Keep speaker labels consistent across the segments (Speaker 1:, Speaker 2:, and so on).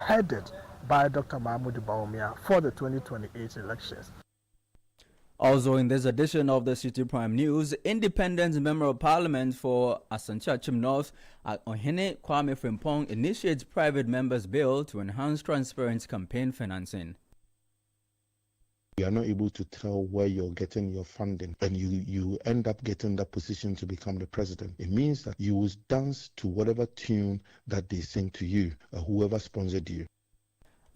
Speaker 1: headed by Dr. Mahmoud Bawumia for the 2028 elections.
Speaker 2: Also, in this edition of the Citi Prime News, Independent Member of Parliament for Asante Achim North, Ohene Kwame Frimpong, initiates private members' bill to enhance transparent campaign financing.
Speaker 3: You are not able to tell where you're getting your funding, and you end up getting that position to become the president. It means that you will dance to whatever tune that they sing to you, or whoever sponsored you.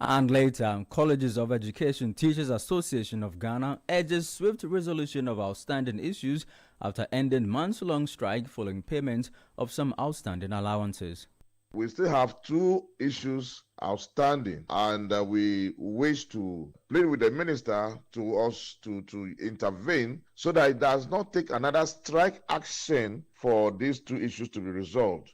Speaker 2: And later, Colleges of Education Teachers Association of Ghana urges swift resolution of outstanding issues after ending months-long strike following payment of some outstanding allowances.
Speaker 4: We still have two issues outstanding, and we wish to plead with the minister to intervene so that it does not take another strike action for these two issues to be resolved.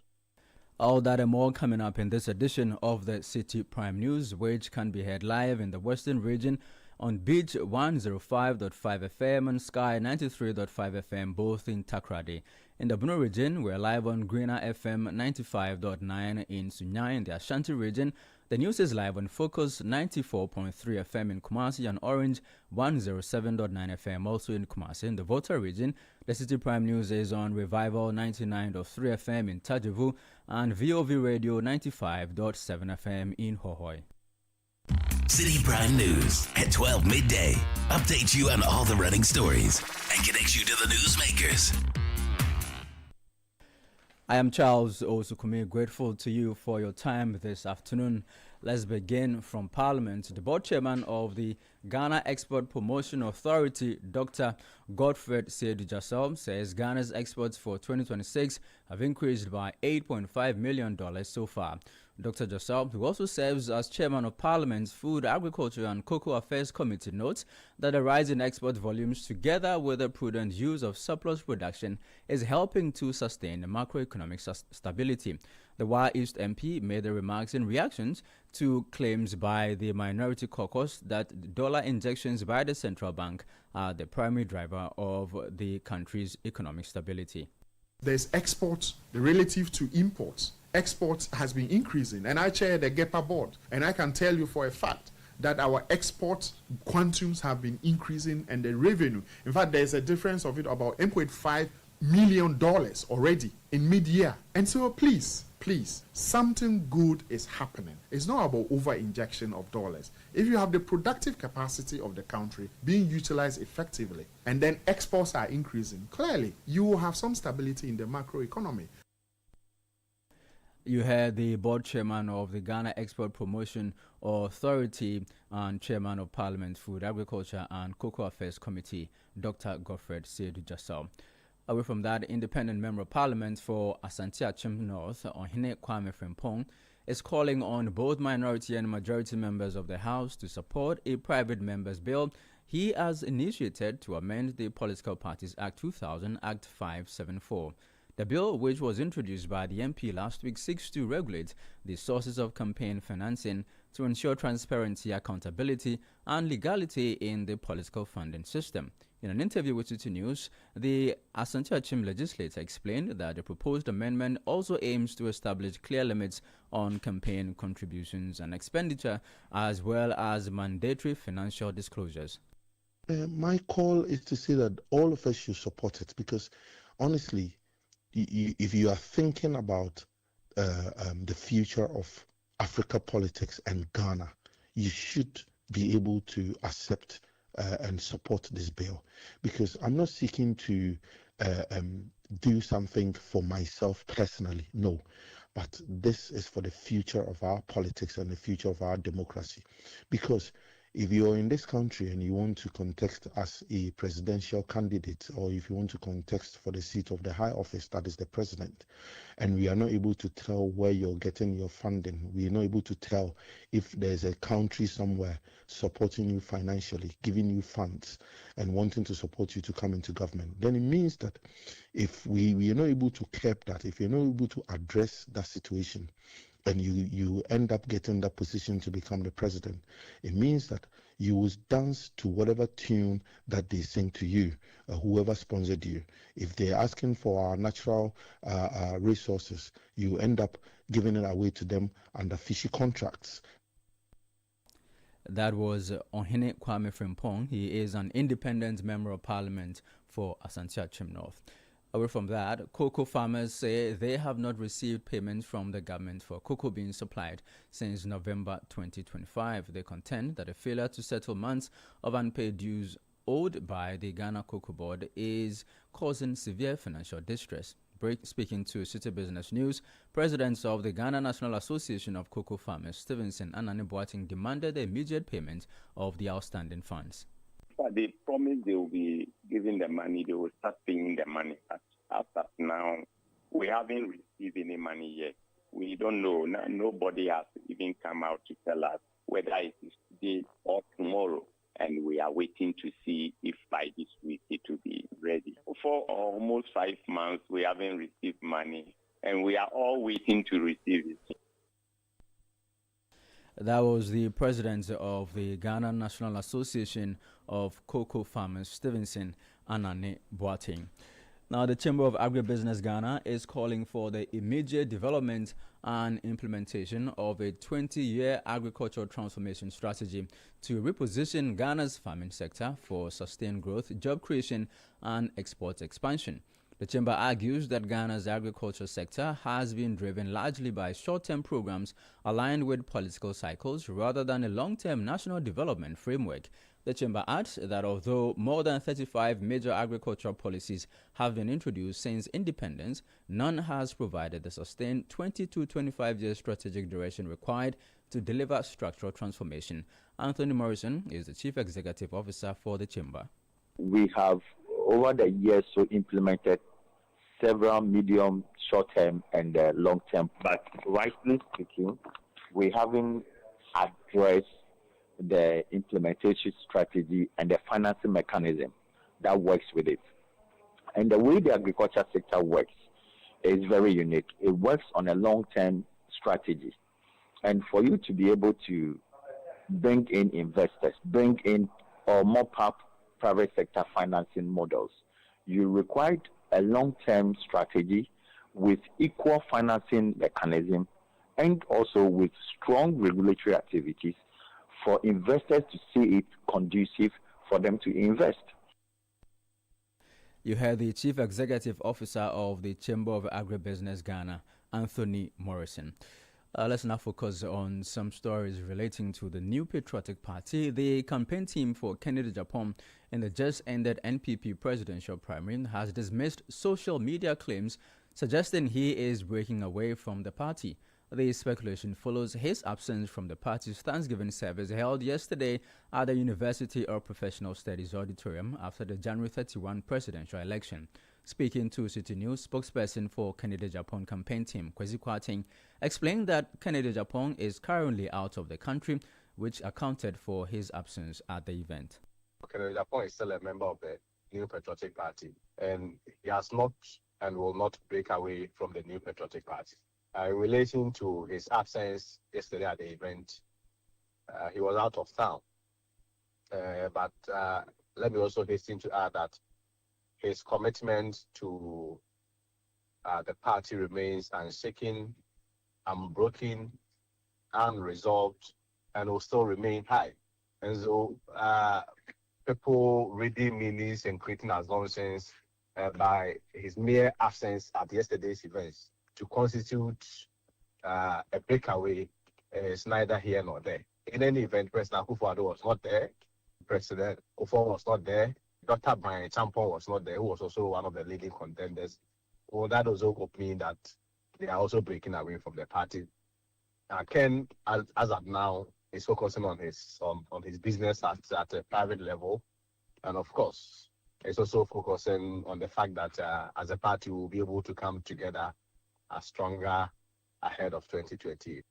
Speaker 2: All that and more coming up in this edition of the Citi Prime News, which can be heard live in the Western region on Beach 105.5 FM and Sky 93.5 FM, both in Takrady. In the Bono region, we're live on Greener FM 95.9 in Sunyani. In the Ashanti region, the news is live on Focus 94.3 FM in Kumasi and Orange 107.9 FM also in Kumasi. In the Volta region, the Citi Prime News is on Revival 99.3 FM in Tajevu and VOV Radio 95.7 FM in Hohoi.
Speaker 5: Citi Prime News at 12 midday. Update you on all the running stories and connect you to the newsmakers.
Speaker 2: I am Charles Osukumi, grateful to you for your time this afternoon. Let's begin from Parliament. The board chairman of the Ghana Export Promotion Authority, Dr. Godfred Seydou-Jassel, says Ghana's exports for 2026 have increased by $8.5 million so far. Dr. Jassel, who also serves as chairman of Parliament's Food, Agriculture and Cocoa Affairs Committee, notes that the rise in export volumes, together with the prudent use of surplus production, is helping to sustain macroeconomic stability. The Wa East MP made the remarks in reactions to claims by the minority caucus that dollar injections by the central bank are the primary driver of the country's economic stability.
Speaker 6: There's exports relative to imports. Exports has been increasing, and I chair the GEPA board, and I can tell you for a fact that our export quantums have been increasing and the revenue. In fact, there's a difference of it about $8.5 million already in mid-year. And so please, something good is happening. It's not about over-injection of dollars. If you have the productive capacity of the country being utilized effectively, and then exports are increasing, clearly you will have some stability in the macroeconomy.
Speaker 2: You heard the board chairman of the Ghana Export Promotion Authority and chairman of Parliament's Food, Agriculture and Cocoa Affairs Committee, Dr. Godfred Seydou-Jassel. Away from that, independent member of Parliament for Asante Achim North, Ohene Kwame Frimpong, is calling on both minority and majority members of the House to support a private members' bill he has initiated to amend the Political Parties Act 2000, Act 574. The bill, which was introduced by the MP last week, seeks to regulate the sources of campaign financing to ensure transparency, accountability, and legality in the political funding system. In an interview with Citi News, the Asante Achim legislator explained that the proposed amendment also aims to establish clear limits on campaign contributions and expenditure, as well as mandatory financial disclosures.
Speaker 3: My call is to say that all of us should support it, because honestly, if you are thinking about the future of Africa politics and Ghana, you should be able to accept and support this bill, because I'm not seeking to do something for myself personally, no, but this is for the future of our politics and the future of our democracy. Because if you're in this country and you want to contest as a presidential candidate, or if you want to contest for the seat of the high office, that is the president, and we are not able to tell where you're getting your funding, we are not able to tell if there's a country somewhere supporting you financially, giving you funds, and wanting to support you to come into government, then it means that if we are not able to curb that, if you're not able to address that situation, and you end up getting that position to become the president, it means that you will dance to whatever tune that they sing to you, whoever sponsored you. If they're asking for our natural resources, you end up giving it away to them under fishy contracts.
Speaker 2: That was Ohene Kwame Frimpong. He is an independent member of parliament for Asante Achim North. Away from that, cocoa farmers say they have not received payments from the government for cocoa being supplied since November 2025. They contend that a failure to settle months of unpaid dues owed by the Ghana Cocoa Board is causing severe financial distress. Speaking to Citi Business News, president of the Ghana National Association of Cocoa Farmers, Stevenson Anane Boating, demanded the immediate payment of the outstanding funds.
Speaker 7: But they promised they will be giving the money, they will start paying the money. But as of now, we haven't received any money yet. We don't know. Nobody has even come out to tell us whether it is today or tomorrow. And we are waiting to see if by this week it will be ready. For almost 5 months, we haven't received money, and we are all waiting to receive it.
Speaker 2: That was the president of the Ghana National Association of Cocoa Farmers, Stevenson Anane Boating. Now, the Chamber of Agribusiness Ghana is calling for the immediate development and implementation of a 20-year agricultural transformation strategy to reposition Ghana's farming sector for sustained growth, job creation, and export expansion. The Chamber argues that Ghana's agriculture sector has been driven largely by short-term programs aligned with political cycles rather than a long-term national development framework. The Chamber adds that although more than 35 major agricultural policies have been introduced since independence, none has provided the sustained 20 to 25-year strategic direction required to deliver structural transformation. Anthony Morrison is the Chief Executive Officer for the Chamber.
Speaker 8: We have over the years implemented several medium, short-term, and long-term. But rightly speaking, we haven't addressed the implementation strategy and the financing mechanism that works with it. And the way the agriculture sector works is very unique. It works on a long-term strategy. And for you to be able to bring in investors, bring in or mop up private sector financing models, you require a long-term strategy with equal financing mechanism and also with strong regulatory activities for investors to see it conducive for them to invest.
Speaker 2: You heard the Chief Executive Officer of the Chamber of Agribusiness Ghana, Anthony Morrison. Let's now focus on some stories relating to the New Patriotic Party. The campaign team for Kennedy Japan in the just-ended NPP presidential primary has dismissed social media claims suggesting he is breaking away from the party. The speculation follows his absence from the party's Thanksgiving service held yesterday at the University of Professional Studies Auditorium after the January 31 presidential election. Speaking to Citi News, spokesperson for Kennedy Japan campaign team, Kwesi Kwarteng, explained that Kennedy Japan is currently out of the country, which accounted for his absence at the event.
Speaker 9: Kennedy Japan is still a member of the New Patriotic Party, and he has not and will not break away from the New Patriotic Party. In relation to his absence yesterday at the event, he was out of town. But let me also hasten to add that his commitment to the party remains unshaken, unbroken, unresolved, and will still remain high. And so people reading meanings and creating assumptions by his mere absence at yesterday's events to constitute a breakaway is neither here nor there. In any event, President Akufo-Addo was not there. President Ofo was not there. Dr. Brian Champon was not there, who was also one of the leading contenders. Well, that also mean that they are also breaking away from the party. Ken, as of now, is focusing on his business at a private level, and of course, it's also focusing on the fact that as a party, we'll be able to come together stronger ahead of 2020.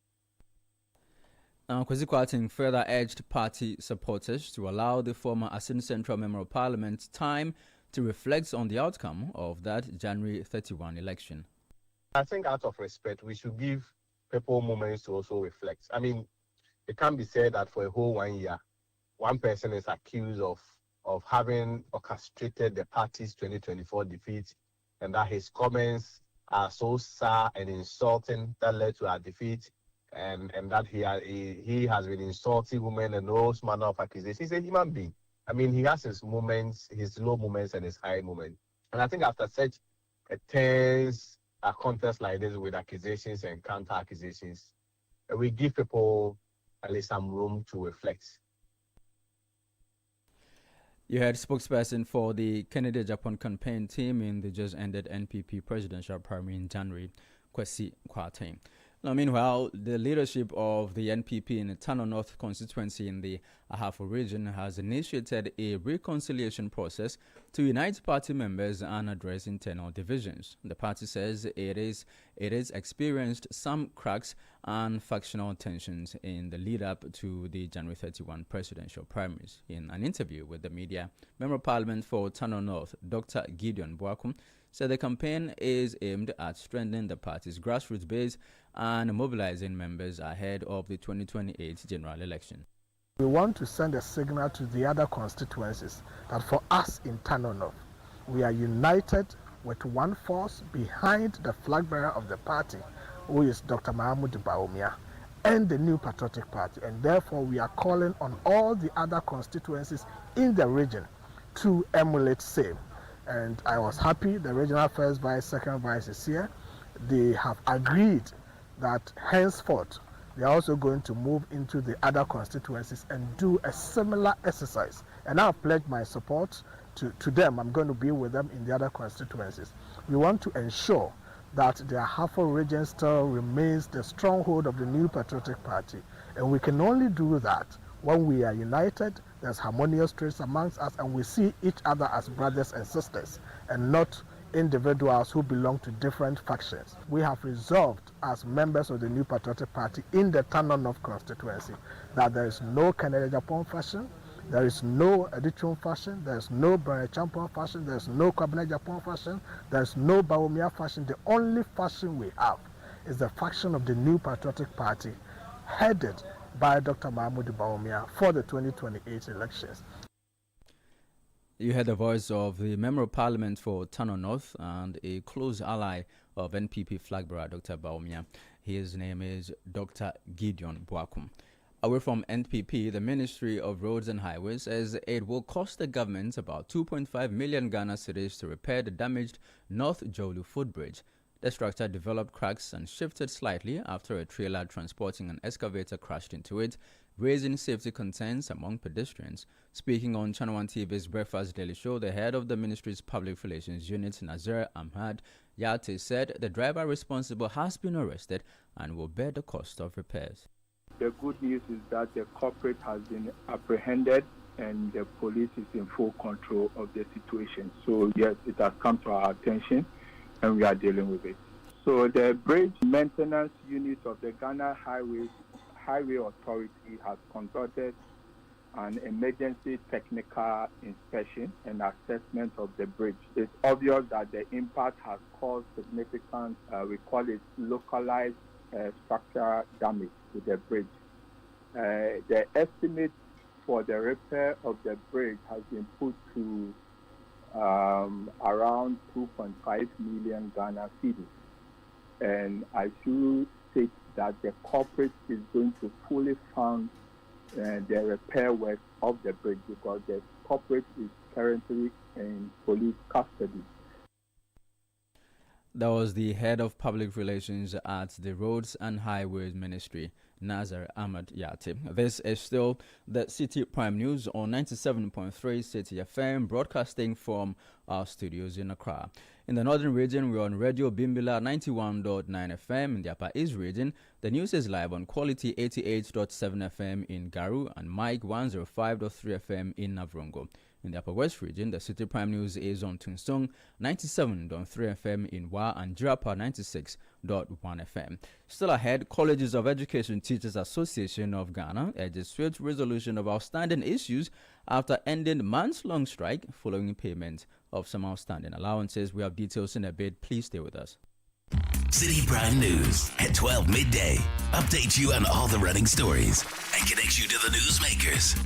Speaker 2: Kwesi Kwarteng further urged party supporters to allow the former Assini Central Member of Parliament time to reflect on the outcome of that January 31 election.
Speaker 9: I think out of respect, we should give people moments to also reflect. I mean, it can be said that for a whole 1 year, one person is accused of having orchestrated the party's 2024 defeat, and that his comments are so sour and insulting that led to our defeat. and that he has been insulting women and all manner of accusations. He's a human being. I mean, he has his moments, his low moments and his high moments. And I think after such a tense contest like this with accusations and counter accusations, we give people at least some room to reflect.
Speaker 2: You heard spokesperson for the Kennedy Japan campaign team in the just ended NPP presidential primary in January, Kwesi Kwarteng. Now, meanwhile, the leadership of the NPP in the Tano North constituency in the Ahafo region has initiated a reconciliation process to unite party members and address internal divisions. The party says it is experienced some cracks and factional tensions in the lead-up to the January 31 presidential primaries. In an interview with the media, Member of Parliament for Tano North, Dr. Gideon Boakum, said the campaign is aimed at strengthening the party's grassroots base and mobilizing members ahead of the 2028 general election.
Speaker 1: We want to send a signal to the other constituencies that for us in Tano North, we are united with one force behind the flag bearer of the party, who is Dr. Mahmoud Bawumia, and the New Patriotic Party. And therefore, we are calling on all the other constituencies in the region to emulate same. And I was happy the regional first vice, second vice is here. They have agreed that henceforth they are also going to move into the other constituencies and do a similar exercise. And I've pledged my support to them. I'm going to be with them in the other constituencies. We want to ensure that the Ahafo region still remains the stronghold of the New Patriotic Party. And we can only do that when we are united, there's harmonious traits amongst us, and we see each other as brothers and sisters and not individuals who belong to different factions. We have resolved as members of the New Patriotic Party in the Tano North constituency that there is no Kennedy Japan faction, there is no Edichun faction, there is no Brene Champon faction, there is no Cabinet Japan faction, there is no Bawumia faction. The only faction we have is the faction of the New Patriotic Party, headed by Dr. Mahmoud Bawumia for the 2028 elections.
Speaker 2: You heard the voice of the Member of Parliament for Tano North and a close ally of NPP flag bearer Dr. Bawumia. His name is Dr. Gideon Boakum. Away from NPP, the Ministry of Roads and Highways says it will cost the government about 2.5 million Ghana cedis to repair the damaged North Jolu footbridge. The structure developed cracks and shifted slightly after a trailer transporting an excavator crashed into it, raising safety concerns among pedestrians. Speaking on Channel 1 TV's Breakfast Daily Show, the head of the ministry's public relations unit, Nazir Ahmad Yate, said the driver responsible has been arrested and will bear the cost of repairs.
Speaker 10: The good news is that the culprit has been apprehended and the police is in full control of the situation. So yes, it has come to our attention and we are dealing with it. So the bridge maintenance unit of the Ghana Highway Authority has conducted an emergency technical inspection and assessment of the bridge. It's obvious that the impact has caused significant, we call it localized structural damage to the bridge. The estimate for the repair of the bridge has been put to around 2.5 million Ghana cedis. And I should state that the corporate is going to fully fund the repair work of the bridge because the corporate is currently in police custody.
Speaker 2: That was the head of public relations at the Roads and Highways Ministry, Nazar Ahmad Yate. This is still the Citi Prime News on 97.3 Citi FM, broadcasting from our studios in Accra. In the northern region, we're on Radio Bimbila 91.9 FM. In the Upper East region, the news is live on Quality 88.7 FM in Garu and Mike 105.3 FM in Navrongo. In the Upper West region, the Citi Prime News is on Tunsong 97.3 FM in Wa and Jirapa 96.1 FM. Still ahead, Colleges of Education Teachers Association of Ghana urges swift resolution of outstanding issues after ending months-long strike following payment of some outstanding allowances. We have details in a bit. Please stay with us.
Speaker 5: Citi Prime News at 12 midday. Update you on all the running stories and connects you to the newsmakers.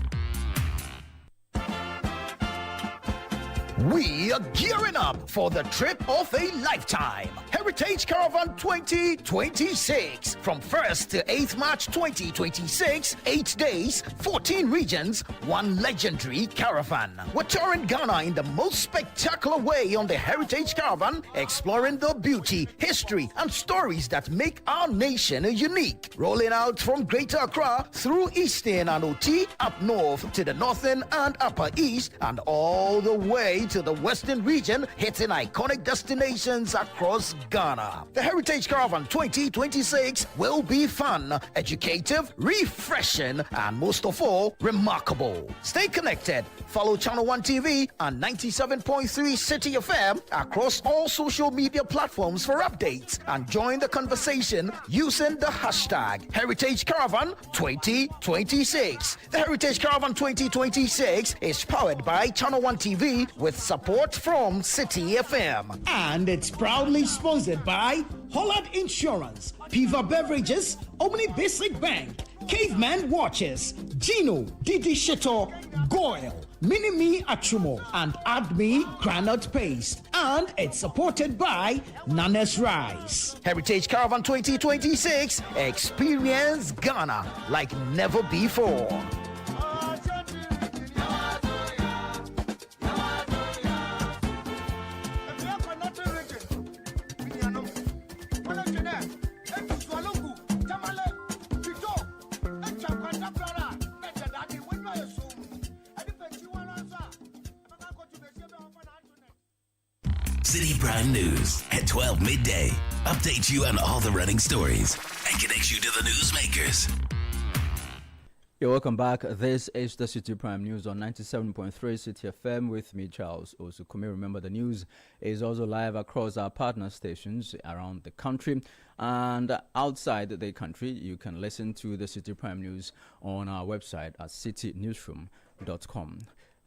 Speaker 11: We are gearing up for the trip of a lifetime. Heritage Caravan 2026. From 1st to 8th March 2026, 8 days, 14 regions, one legendary caravan. We're touring Ghana in the most spectacular way on the Heritage Caravan, exploring the beauty, history, and stories that make our nation unique. Rolling out from Greater Accra through Eastern and OT, up north to the Northern and Upper East, and all the way to the Western region, hitting iconic destinations across Ghana. The Heritage Caravan 2026 will be fun, educative, refreshing, and most of all, remarkable. Stay connected. Follow Channel 1 TV and 97.3 Citi FM across all social media platforms for updates and join the conversation using the hashtag Heritage Caravan 2026. The Heritage Caravan 2026 is powered by Channel 1 TV with support from Citi FM.
Speaker 12: And it's proudly sponsored by Holland Insurance, Piva Beverages, Omni Basic Bank, Caveman Watches, Gino, Didi Sheto, Goyle, Mini-Me Atrumo, and Admi Granite Paste. And it's supported by Nanes Rice.
Speaker 11: Heritage Caravan 2026, experience Ghana like never before.
Speaker 5: Citi Prime News at 12 midday. Update you on all the running stories and connects you to the newsmakers.
Speaker 2: You're welcome back. This is the Citi Prime News on 97.3 Citi FM with me, Charles Osukumi. Remember, the news is also live across our partner stations around the country and outside the country. You can listen to the Citi Prime News on our website at citinewsroom.com.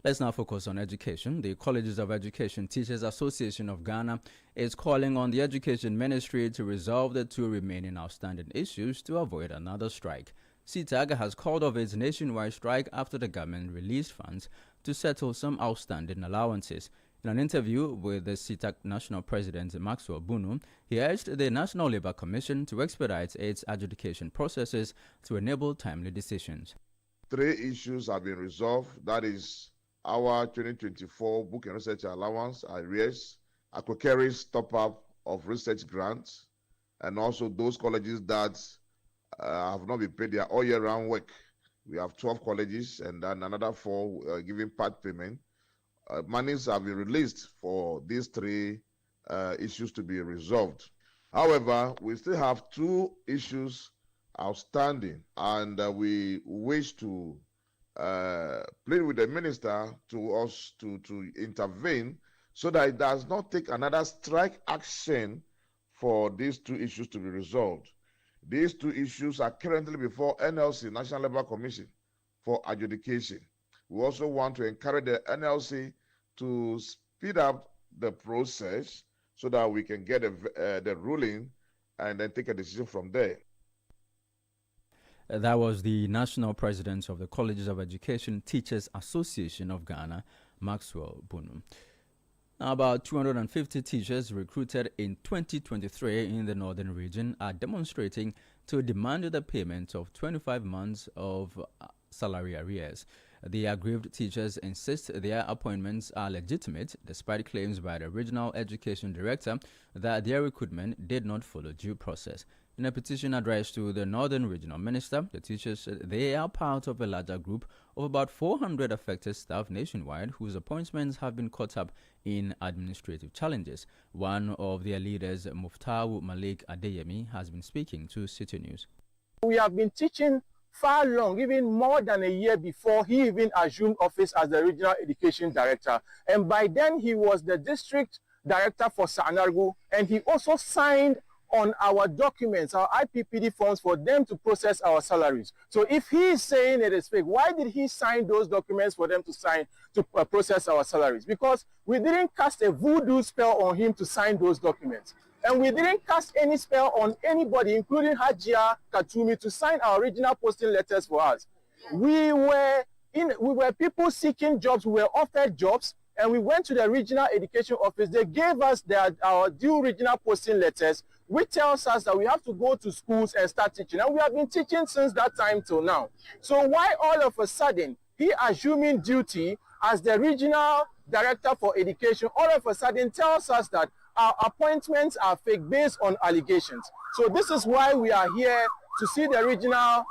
Speaker 2: Let's now focus on education. The Colleges of Education Teachers Association of Ghana is calling on the Education Ministry to resolve the two remaining outstanding issues to avoid another strike. CTAG has called off its nationwide strike after the government released funds to settle some outstanding allowances. In an interview with the CTAG National President Maxwell Bunu, he urged the National Labour Commission to expedite its adjudication processes to enable timely decisions.
Speaker 4: 3 issues have been resolved. That is our 2024 book and research allowance, arrears, Akokeri's top-up of research grants, and also those colleges that have not been paid their all-year-round work. We have 12 colleges and then another 4 giving part payment. Monies have been released for these 3 issues to be resolved. However, we still have 2 issues outstanding, and we wish to plead with the minister to intervene so that it does not take another strike action for these 2 issues to be resolved. These 2 issues are currently before NLC, National Labour Commission, for adjudication. We also want to encourage the NLC to speed up the process so that we can get the ruling and then take a decision from there.
Speaker 2: That was the National President of the Colleges of Education Teachers Association of Ghana, Maxwell Bunu. Now, about 250 teachers recruited in 2023 in the northern region are demonstrating to demand the payment of 25 months of salary arrears. The aggrieved teachers insist their appointments are legitimate, despite claims by the Regional Education Director that their recruitment did not follow due process. In a petition addressed to the Northern Regional Minister, the teachers said they are part of a larger group of about 400 affected staff nationwide whose appointments have been caught up in administrative challenges. One of their leaders, Muftawu Malik Adeyemi, has been speaking to Citi News.
Speaker 13: We have been teaching far long, even more than a year before he even assumed office as the Regional Education Director. And by then, he was the District Director for Sanargu, and he also signed on our documents, our IPPD forms, for them to process our salaries. So if he is saying it is fake, why did he sign those documents for them to sign to process our salaries? Because we didn't cast a voodoo spell on him to sign those documents. And we didn't cast any spell on anybody, including Hajia Katumi, to sign our original posting letters for us. We were people seeking jobs. We were offered jobs. and we went to the regional education office. They gave us our due regional posting letters, which tells us that we have to go to schools and start teaching. And we have been teaching since that time till now. So why all of a sudden he assuming duty as the regional director for education all of a sudden tells us that our appointments are fake based on allegations? So this is why we are here to see the regional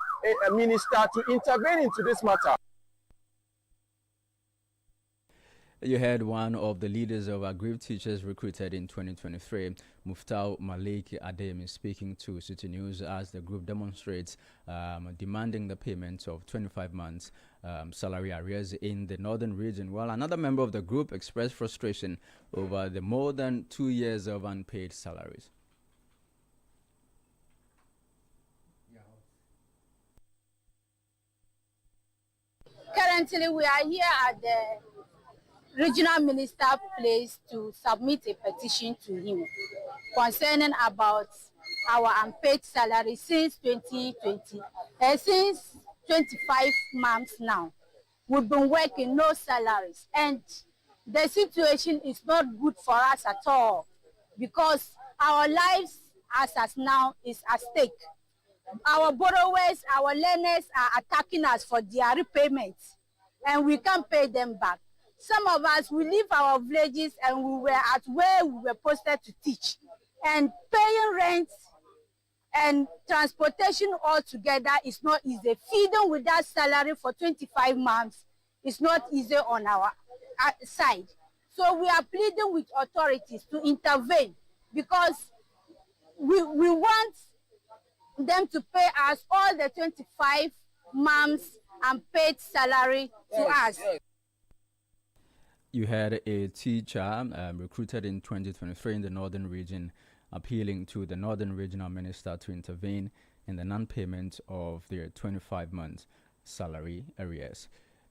Speaker 13: minister to intervene into this matter.
Speaker 2: You heard one of the leaders of aggrieved teachers recruited in 2023, Muftau Malik Ademi, speaking to Citi News as the group demonstrates demanding the payment of 25 months salary arrears in the northern region. While another member of the group expressed frustration over the more than 2 years of unpaid salaries.
Speaker 14: Currently, we are here at the regional minister place to submit a petition to him concerning about our unpaid salary since 2020, since 25 months now. We've been working, no salaries, and the situation is not good for us at all because our lives as now is at stake. Our borrowers, our lenders are attacking us for their repayments, and we can't pay them back. Some of us, we leave our villages and we were at where we were posted to teach. And paying rent and transportation altogether is not easy. Feeding without salary for 25 months is not easy on our side. So we are pleading with authorities to intervene because we want them to pay us all the 25 months unpaid salary to us.
Speaker 2: You had a teacher recruited in 2023 in the northern region appealing to the northern regional minister to intervene in the non-payment of their 25 months salary arrears.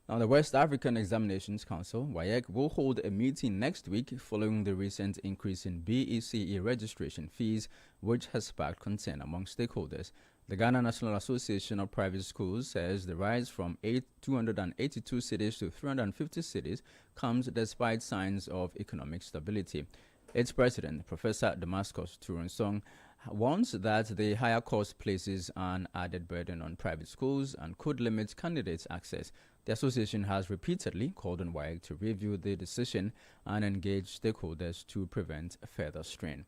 Speaker 2: Now, the West African Examinations Council, WAEC, will hold a meeting next week following the recent increase in BECE registration fees, which has sparked concern among stakeholders. The Ghana National Association of Private Schools says the rise from 282 cedis to 350 cedis comes despite signs of economic stability. Its president, Professor Damascus Turensong, warns that the higher cost places an added burden on private schools and could limit candidates' access. The association has repeatedly called on WAEC to review the decision and engage stakeholders to prevent further strain.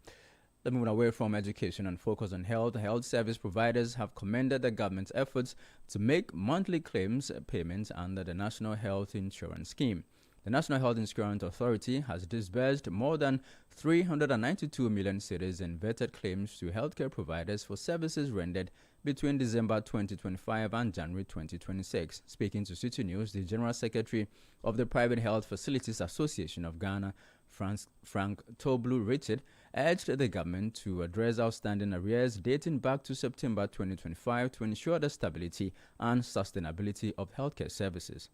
Speaker 2: Let's move away from education and focus on health. Health service providers have commended the government's efforts to make monthly claims payments under the National Health Insurance Scheme. The National Health Insurance Authority has disbursed more than 392 million cedis in vetted claims to healthcare providers for services rendered between December 2025 and January 2026. Speaking to Citi News, the General Secretary of the Private Health Facilities Association of Ghana, Frank Toblu Richard, urged the government to address outstanding arrears dating back to September 2025 to ensure the stability and sustainability of healthcare services.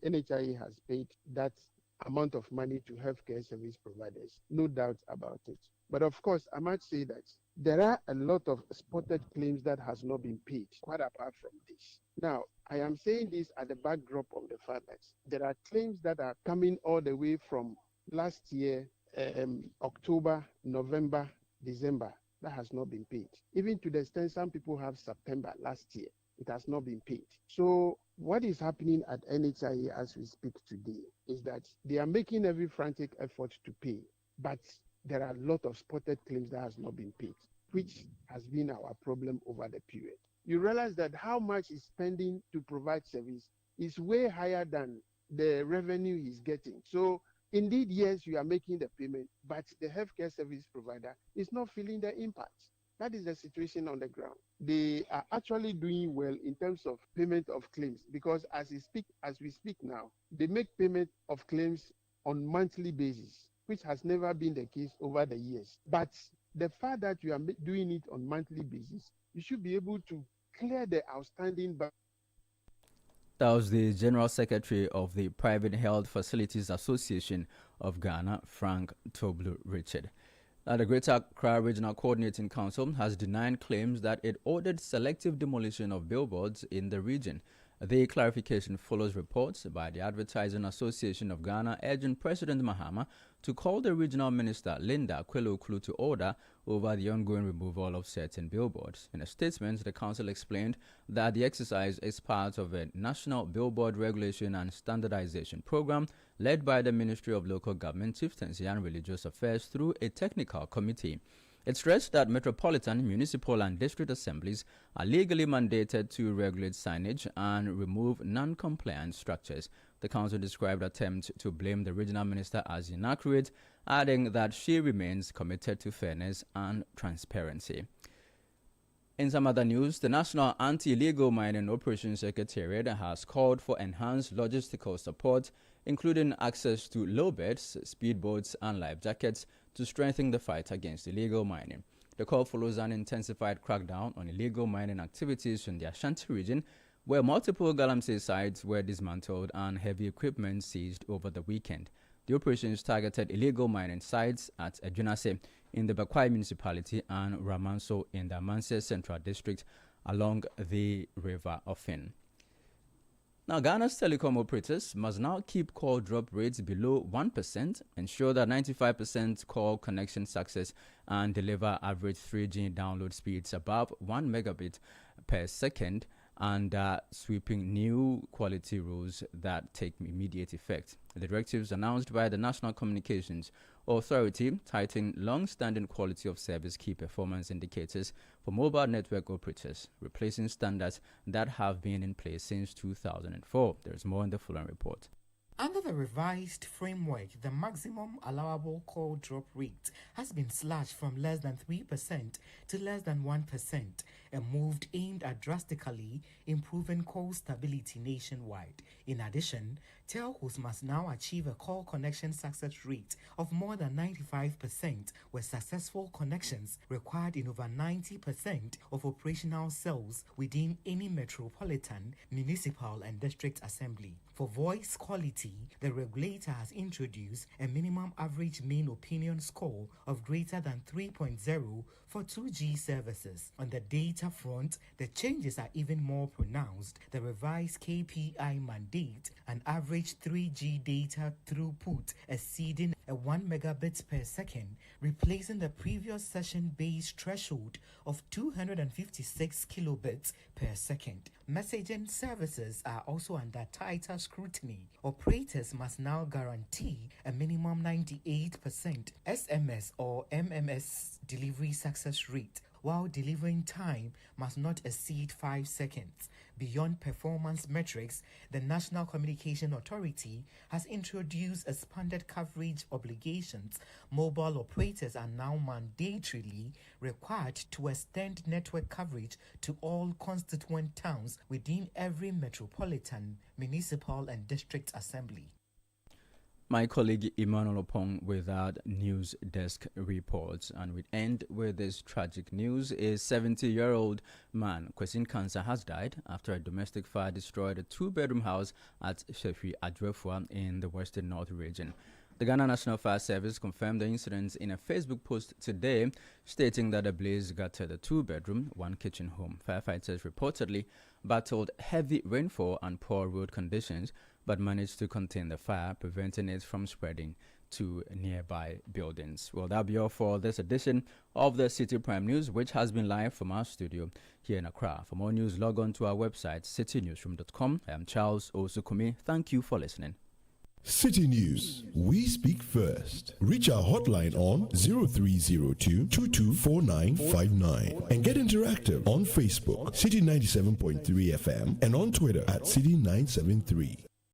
Speaker 15: NHIE has paid that amount of money to healthcare service providers, no doubt about it. But of course, I might say that there are a lot of spotted claims that has not been paid, quite apart from this. Now, I am saying this at the backdrop of the fact that there are claims that are coming all the way from last year, October, November, December, that has not been paid. Even to the extent some people have September last year, it has not been paid. So what is happening at NHIE as we speak today is that they are making every frantic effort to pay, but there are a lot of spotted claims that has not been paid, which has been our problem over the period. You realize that how much is spending to provide service is way higher than the revenue he's getting. So indeed, yes, you are making the payment, but the healthcare service provider is not feeling the impact. That is the situation on the ground. They are actually doing well in terms of payment of claims because as we speak now, they make payment of claims on monthly basis, which has never been the case over the years. But the fact that you are doing it on monthly basis, you should be able to clear the outstanding.
Speaker 2: That was the General Secretary of the Private Health Facilities Association of Ghana, Frank Toblu Richard. The Greater Accra Regional Coordinating Council has denied claims that it ordered selective demolition of billboards in the region. The clarification follows reports by the Advertising Association of Ghana urging President Mahama to call the regional minister Linda Kwelokulu to order over the ongoing removal of certain billboards. In a statement, the council explained that the exercise is part of a national billboard regulation and standardization program led by the Ministry of Local Government, Chieftaincy and Religious Affairs through a technical committee. It stressed that metropolitan, municipal and district assemblies are legally mandated to regulate signage and remove non-compliant structures. The council described attempts to blame the regional minister as inaccurate, adding that she remains committed to fairness and transparency. In some other news, the National Anti-Illegal Mining Operations Secretariat has called for enhanced logistical support, including access to lowbeds, speedboats and life jackets to strengthen the fight against illegal mining. The call follows an intensified crackdown on illegal mining activities in the Ashanti region, where multiple Galamsey sites were dismantled and heavy equipment seized over the weekend. The operations targeted illegal mining sites at Ejunase in the Bakwai municipality and Ramanso in the Amanse Central District along the River Ofin. Now, Ghana's telecom operators must now keep call drop rates below 1%, ensure that 95% call connection success, and deliver average 3G download speeds above 1 megabit per second, and sweeping new quality rules that take immediate effect. The directives announced by the National Communications Authority tighten long-standing quality of service key performance indicators for mobile network operators, replacing standards that have been in place since 2004. There is more in the following report.
Speaker 16: Under the revised framework, the maximum allowable call drop rate has been slashed from less than 3% to less than 1%, a move aimed at drastically improving call stability nationwide. In addition, telcos must now achieve a call connection success rate of more than 95%, with successful connections required in over 90% of operational cells within any metropolitan, municipal and district assembly. For voice quality, the regulator has introduced a minimum average mean opinion score of greater than 3.0 for 2G services. On the data front, the changes are even more pronounced. The revised KPI mandate an average 3G data throughput exceeding 1 megabit per second, replacing the previous session-based threshold of 256 kilobits per second. Messaging services are also under tighter scrutiny. Operators must now guarantee a minimum 98% SMS or MMS delivery success rate, while delivering time must not exceed 5 seconds. Beyond performance metrics, the National Communication Authority has introduced expanded coverage obligations. Mobile operators are now mandatorily required to extend network coverage to all constituent towns within every metropolitan, municipal and district assembly.
Speaker 2: My colleague Emmanuel Opong with that news desk reports. And we end with this tragic news. A 70-year-old man, Kwesin Cancer, has died after a domestic fire destroyed a 2-bedroom house at Shefi Adrefua in the Western North region. The Ghana National Fire Service confirmed the incident in a Facebook post today, stating that the blaze gutted a 2-bedroom, 1-kitchen home. Firefighters reportedly battled heavy rainfall and poor road conditions, but managed to contain the fire, preventing it from spreading to nearby buildings. Well, that'll be all for this edition of the Citi Prime News, which has been live from our studio here in Accra. For more news, log on to our website, citynewsroom.com. I am Charles Osukumi. Thank you for listening.
Speaker 17: Citi News, we speak first. Reach our hotline on 0302-224959 and get interactive on Facebook, Citi 97.3 FM, and on Twitter at Citi 973.